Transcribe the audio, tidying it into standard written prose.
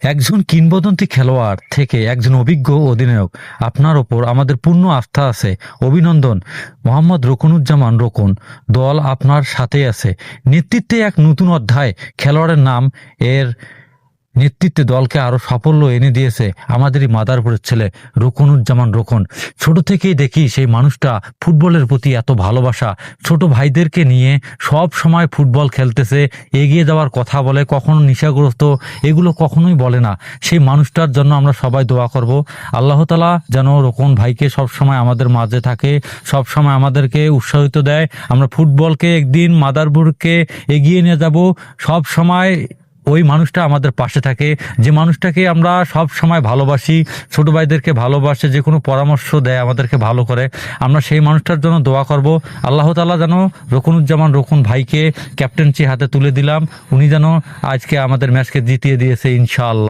একজন কিংবদন্তি খেলোয়াড় থেকে একজন অভিজ্ঞ অধিনায়ক, আপনার ওপর আমাদের পূর্ণ আস্থা আছে। অভিনন্দন মোহাম্মদ রুকনুজ্জামান রোকন। দল আপনার সাথেই আছে। নেতৃত্বে এক নতুন অধ্যায়। খেলোয়াড়ের নাম এর নেতৃত্বে দলকে আরো সাফল্য এনে দিয়েছে আমাদেরই মাদারপুরের ছেলে রুকনুজ্জামান রোকন। ছোট থেকেই দেখি সেই মানুষটা ফুটবলের প্রতি এত ভালোবাসা। ছোট ভাইদেরকে নিয়ে সব সময় ফুটবল খেলতেছে, এগিয়ে যাওয়ার কথা বলে, কখনো নেশাগ্রস্ত এগুলো কখনোই বলে না। সেই মানুষটার জন্য আমরা সবাই দোয়া করব, আল্লাহ তাআলা যেন রোকন ভাইকে সব সময় আমাদের মাঝে থাকে, সব সময় আমাদেরকে উৎসাহিত দেয়। আমরা ফুটবলকে একদিন মাদারপুরকে এগিয়ে নিয়ে যাব। সব সময় ওই মানুষটা আমাদের পাশে থাকে, যে মানুষটাকে আমরা সব সময় ভালোবাসি, ছোট ভাইদেরকে ভালোবাসে, যে কোনো পরামর্শ দেয়, আমাদেরকে ভালো করে। আমরা সেই মানুষটার জন্য দোয়া করব, আল্লাহ তাআলা যেন রুকনুজ্জামান রোকন ভাইকে ক্যাপ্টেন্সি হাতে তুলে দিলাম, উনি যেন আজকে আমাদের ম্যাচকে জিতিয়ে দিয়েছে ইনশাআল্লাহ।